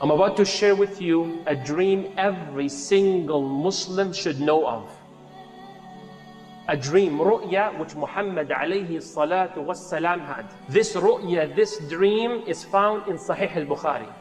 I'm about to share with you a dream every single Muslim should know of. A dream, ru'ya, which Muhammad alayhi salatu wassalam had. This ru'ya, this dream is found in Sahih al-Bukhari.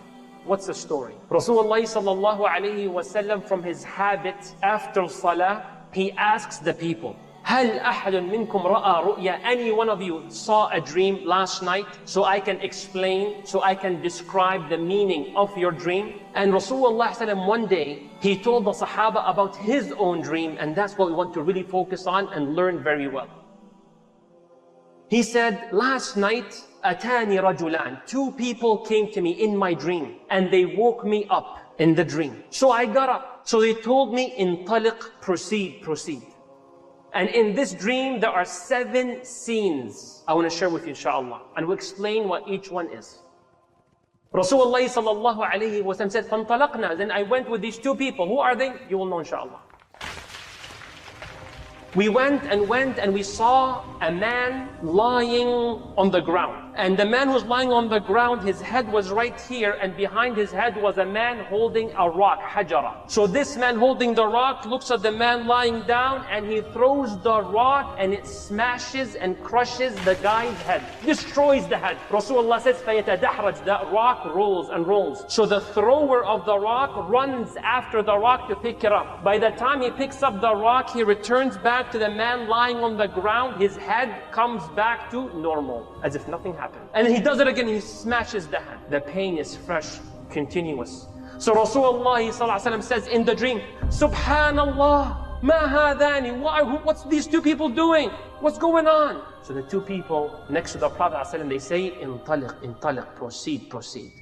What's the story? Rasulullah sallallahu alayhi wasallam, from his habit after salah, he asks the people, هل أحد منكم رأى رؤيا? Any one of you saw a dream last night? So I can explain, so I can describe the meaning of your dream. And Rasulullah SAW, one day, he told the Sahaba about his own dream, and that's what we want to really focus on and learn very well. He said, last night, أتاني رجلان, two people came to me in my dream, and they woke me up in the dream. So I got up. So they told me, انطلق, proceed, proceed. And in this dream, there are 7 scenes I want to share with you, inshallah. And we'll explain what each one is. Rasulullah sallallahu alayhi wa sallam said, فَانْطَلَقْنَا. Then I went with these 2 people. Who are they? You will know, inshallah. We went, and we saw a man lying on the ground. And the man was lying on the ground, his head was right here, and behind his head was a man holding a rock, hajara. So this man holding the rock looks at the man lying down, and he throws the rock, and it smashes and crushes the guy's head, destroys the head. Rasulullah says, فَيَتَدَحْرَجْ, that rock rolls and rolls. So the thrower of the rock runs after the rock to pick it up. By the time he picks up the rock, he returns back to the man lying on the ground. His head comes back to normal, as if nothing happened. And then he does it again, he smashes the head. The pain is fresh, continuous. So Rasulullah says in the dream, Subhanallah, ma hadani, what's these 2 people doing? What's going on? So the 2 people next to the Prophet, they say, Intaliq, intaliq, proceed, proceed.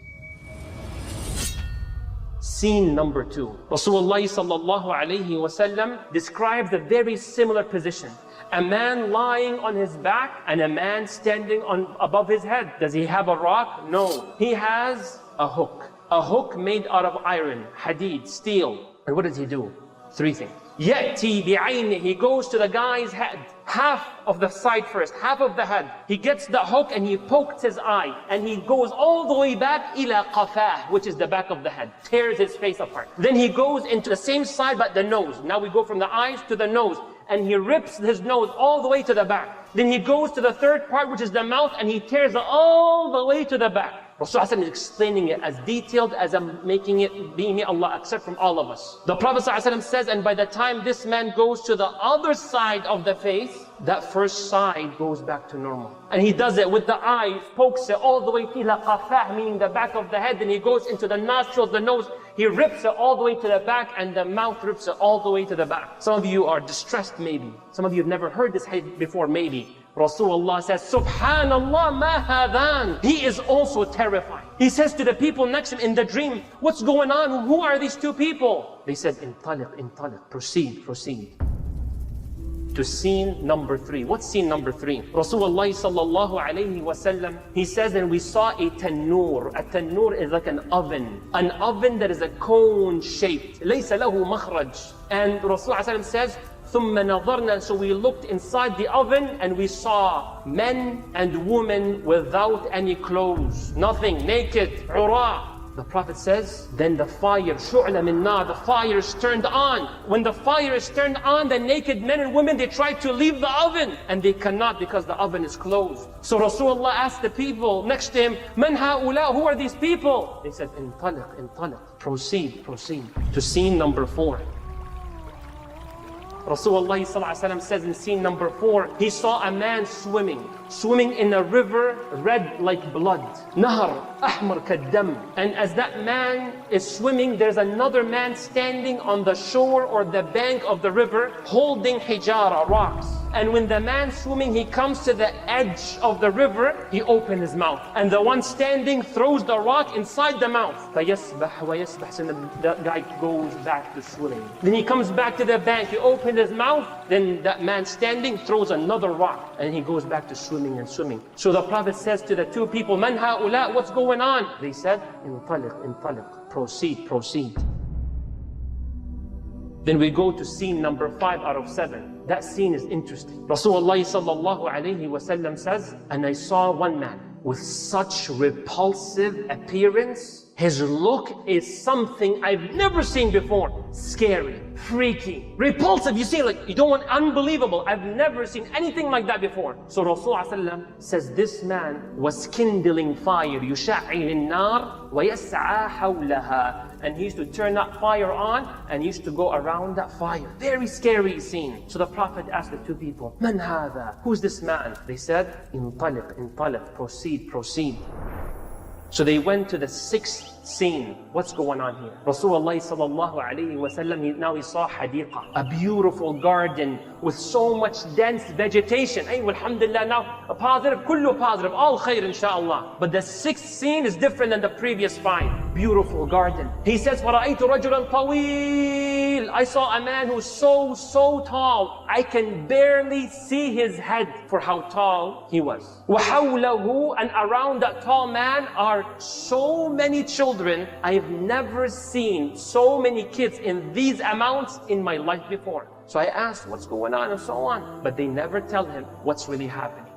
Scene number 2. Rasulullah sallallahu alayhi wasallam describes a very similar position. A man lying on his back and a man standing above his head. Does he have a rock? No. He has a hook. A hook made out of iron, hadid, steel. And what does he do? 3 things. يَأْتِي بِعَيْنِهِ, he goes to the guy's head. Half of the side first, half of the head. He gets the hook and he pokes his eye. And he goes all the way back, إِلَى قَفَاهِ, which is the back of the head. Tears his face apart. Then he goes into the same side but the nose. Now we go from the eyes to the nose. And he rips his nose all the way to the back. Then he goes to the 3rd part, which is the mouth, and he tears it all the way to the back. Rasulullah is explaining it as detailed as I'm making it, being Allah accept from all of us. The Prophet says, and by the time this man goes to the other side of the face, that first side goes back to normal. And he does it with the eyes, pokes it all the way to the qafah, meaning the back of the head. Then he goes into the nostrils, the nose. He rips it all the way to the back, and the mouth rips it all the way to the back. Some of you are distressed maybe. Some of you have never heard this hadith before maybe. Rasulullah says, Subhanallah, ma hadan. He is also terrified. He says to the people next to him in the dream, what's going on? Who are these 2 people? They said, intaliq, intaliq, proceed, proceed. To scene number 3. What's scene number 3? Rasulullah sallallahu alayhi wasallam, he says, and we saw a tannoor. A tannoor is like an oven. An oven that is a cone shaped. لَيْسَ لَهُ مَخْرَجْ. And Rasulullah says, ثُمَّ نَظَرْنَا, so we looked inside the oven and we saw men and women without any clothes. Nothing, naked, عُرَى. The Prophet says, then the fire, شُعْلَ مِن نَارٍ, the fire is turned on. When the fire is turned on, the naked men and women, they try to leave the oven. And they cannot because the oven is closed. So Rasulullah asked the people next to him, مَنْ هَؤُلَاء, who are these people? They said, انطلق, انطلق, proceed, proceed. To scene number 4. Rasulullah ﷺ says in scene number 4, he saw a man swimming in a river red like blood. Nahar, ahmar kaddam. And as that man is swimming, there's another man standing on the shore or the bank of the river holding hijara, rocks. And when the man swimming, he comes to the edge of the river, he opens his mouth. And the one standing throws the rock inside the mouth. فَيَسْبَحْ وَيَسْبَحْ. And the guy goes back to swimming. Then he comes back to the bank, he opens his mouth, then that man standing throws another rock. And he goes back to swimming and swimming. So the Prophet says to the 2 people, مَنْ هَؤُلَاء, what's going on? They said, انطلق, انطلق, proceed, proceed. Then we go to scene number 5 out of 7. That scene is interesting. Rasulullah sallallahu alayhi wasallam says, and I saw one man with such repulsive appearance, His look is something I've never seen before. Scary, freaky, repulsive. You see, like, you don't want, unbelievable. I've never seen anything like that before. So Rasulullah SAW says this man was kindling fire. يُشَعِّلِ النَّارِ وَيَسْعَى حَوْلَهَا. And he used to turn that fire on and he used to go around that fire. Very scary scene. So the Prophet asked the two people, Man hada? Who's this man? They said, Intaliq, proceed, proceed. So they went to the sixth scene. What's going on here? Rasulullah SAW, now he saw hadiqa, a beautiful garden with so much dense vegetation. Ay, alhamdulillah, now a positive, kullu positive, all khair inshaAllah. But the sixth scene is different than the previous five. Beautiful garden. He says, فَرَأَيْتُ رَجُلًا طَوِيلًا. I saw a man who's so tall. I can barely see his head for how tall he was. وَحَوْلَهُ, and around that tall man are so many children. I've never seen so many kids in these amounts in my life before. So I asked, what's going on and so on. But they never tell him what's really happening.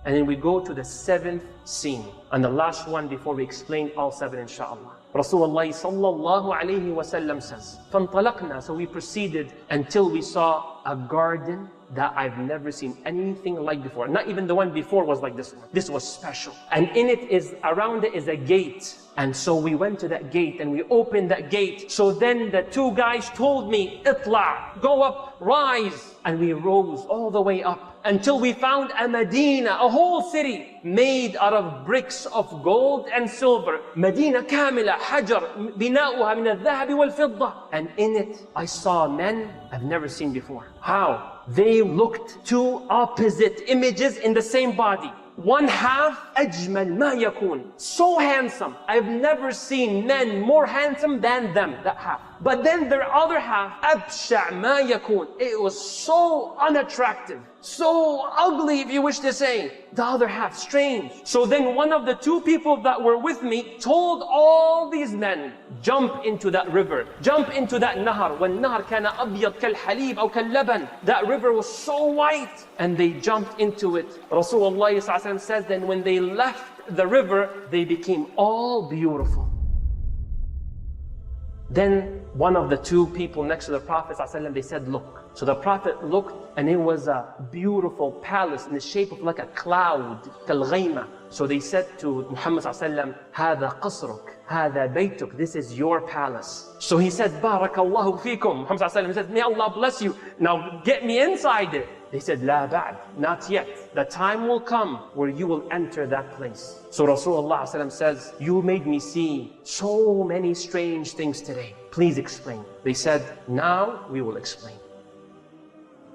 And then we go to the seventh scene. And the last one before we explain all seven inshaAllah. Rasulullah SAW says, فَانْطَلَقْنَا. So we proceeded until we saw a garden that I've never seen anything like before. Not even the one before was like this one. This was special. And in it is, around it is a gate. And so we went to that gate and we opened that gate. So then the two guys told me, Itla, go up, rise. And we rose all the way up until we found a Medina, a whole city made out of bricks of gold and silver. Medina kamila, hajar, bina'uha min al-dhahab wal-fidda. And in it, I saw men I've never seen before. How? They looked two opposite images in the same body. One half, أجمل ما يكون. So handsome. I've never seen men more handsome than them, that half. But then their other half, أبشع ما يكون. It was so unattractive, so ugly if you wish to say. The other half, strange. So then one of the two people that were with me told all these men, jump into that river, jump into that nahar. وَالنَّهَرْ كَانَ أَبْيَضْ كَالْحَلِيبِ أو كَاللَّبَنِ. That river was so white. And they jumped into it. Rasulullah SAW says, then when they left the river, they became all beautiful. Then one of the two people next to the Prophet ﷺ, they said, look. So the Prophet looked and it was a beautiful palace in the shape of like a cloud, كالغيمة. So they said to Muhammad ﷺ, هذا قصرك, هذا بيتك, this is your palace. So he said, بارك الله فيكم. Muhammad ﷺ said, may Allah bless you. Now get me inside it. They said, لا بعد, not yet. The time will come where you will enter that place. So Rasulullah ﷺ says, you made me see so many strange things today. Please explain. They said, now we will explain.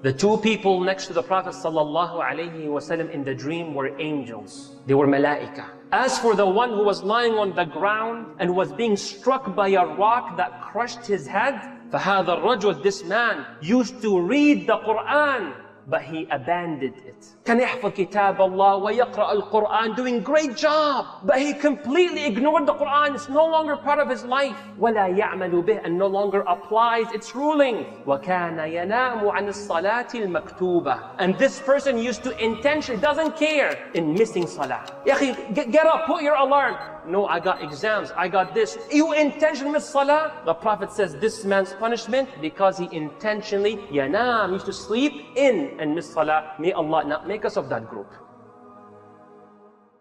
The two people next to the Prophet ﷺ in the dream were angels. They were malaika. As for the one who was lying on the ground and was being struck by a rock that crushed his head, فَهَذَا الرَّجُلُ, this man used to read the Quran, but he abandoned it. كان يحفظ كتاب الله ويقرأ القرآن, doing great job, but he completely ignored the Quran. It's no longer part of his life. ولا يعمل به, and no longer applies its ruling. وكان ينام عن الصلاة المكتوبة, and this person used to intentionally, doesn't care, in missing salah. يا أخي, get up, put your alarm. No, I got exams, I got this. You intentionally miss salah? The Prophet says this man's punishment because he intentionally, yanam, used to sleep in and miss salah. May Allah not make us of that group.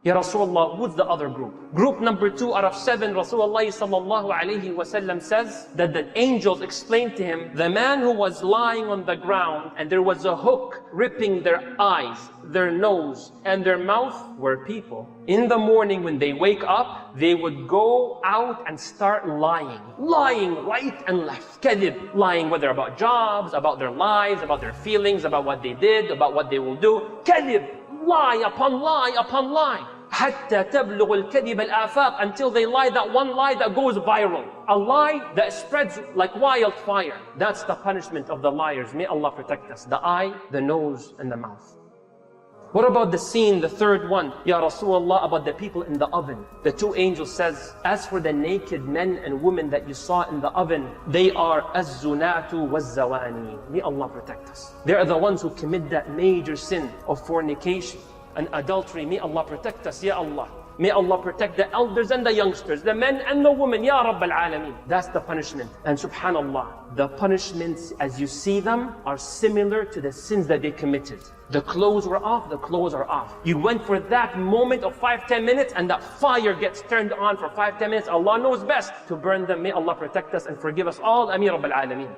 Ya Rasulullah, who's the other group? Group number 2 out of 7, Rasulullah SAW says that the angels explained to him, the man who was lying on the ground and there was a hook ripping their eyes, their nose and their mouth were people. In the morning when they wake up, they would go out and start lying. Lying right and left. Kadhib, lying whether about jobs, about their lives, about their feelings, about what they did, about what they will do. Kadhib, lie upon lie upon lie. حتى تبلغ الكذب الآفاق, until they lie that one lie that goes viral. A lie that spreads like wildfire. That's the punishment of the liars. May Allah protect us. The eye, the nose, and the mouth. What about the scene, the third one, Ya Rasulullah, about the people in the oven? The two angels says, as for the naked men and women that you saw in the oven, they are az-zunatu waz-zawani. May Allah protect us. They are the ones who commit that major sin of fornication and adultery. May Allah protect us, Ya Allah. May Allah protect the elders and the youngsters, the men and the women, Ya Rabbal Alameen. That's the punishment. And subhanallah, the punishments as you see them are similar to the sins that they committed. The clothes were off, the clothes are off. You went for that moment of 5-10 minutes and that fire gets turned on for 5-10 minutes. Allah knows best to burn them. May Allah protect us and forgive us all. Ameen Rabbil Alameen.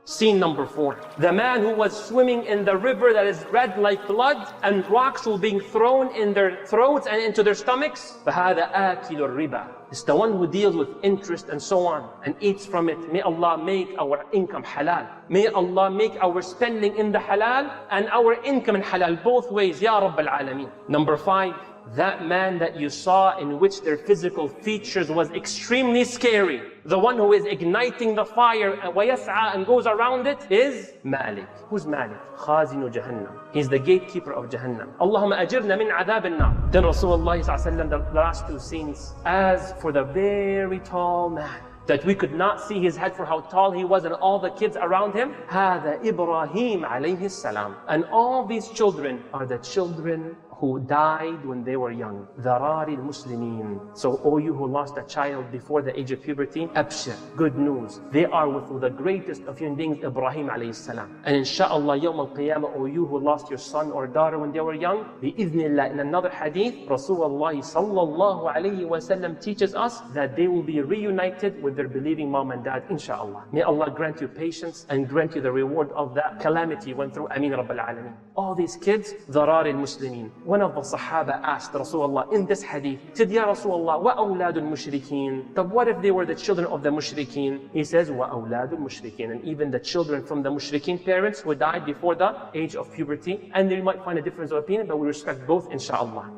Scene number 4. The man who was swimming in the river that is red like blood and rocks were being thrown in their throats and into their stomachs. فَهَذَا آكِلُ الرِّبَى. It's the one who deals with interest and so on and eats from it. May Allah make our income halal. May Allah make our spending in the halal and our income in halal. Both ways, Ya Rabbal Alameen. Number 5. That man that you saw in which their physical features was extremely scary. The one who is igniting the fire and goes around it is Malik. Who's Malik? Khazinu Jahannam. He's the gatekeeper of Jahannam. Allahumma ajirna min adhab an-nar. Then Rasulullah SAW, the last 2 scenes. As for the very tall man, that we could not see his head for how tall he was and all the kids around him. هذا إبراهيم عليه السلام. And all these children are the children who died when they were young. Dari al-Muslimin. So, all you who lost a child before the age of puberty, abshir, good news. They are with the greatest of human beings, Ibrahim alayhi salam. And inshallah, yawm al-qiyamah, all you who lost your son or daughter when they were young, bi-idhnillah, in another hadith, Rasulullah sallallahu alayhi wa sallam teaches us that they will be reunited with their believing mom and dad, inshallah. May Allah grant you patience and grant you the reward of that calamity you went through. Ameen Rabbil Alameen. All these kids, Dari al-Muslimin. One of the Sahaba asked Rasulullah in this hadith, said, Ya Rasulullah, wa awladul mushrikeen. But what if they were the children of the mushrikeen? He says, wa awladul mushrikeen. And even the children from the mushrikeen parents who died before the age of puberty. And they might find a difference of opinion, but we respect both, inshallah.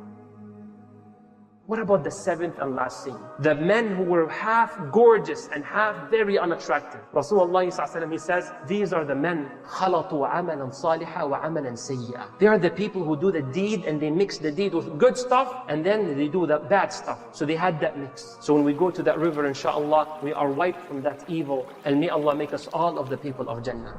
What about the 7th and last scene? The men who were half gorgeous and half very unattractive. Rasulullah SAW, he says, these are the men, خَلَطُوا عَمَلًا صَالِحًا وَعَمَلًا سَيِّئًا. They are the people who do the deed and they mix the deed with good stuff and then they do the bad stuff. So they had that mix. So when we go to that river, inshallah, we are wiped from that evil. And may Allah make us all of the people of Jannah.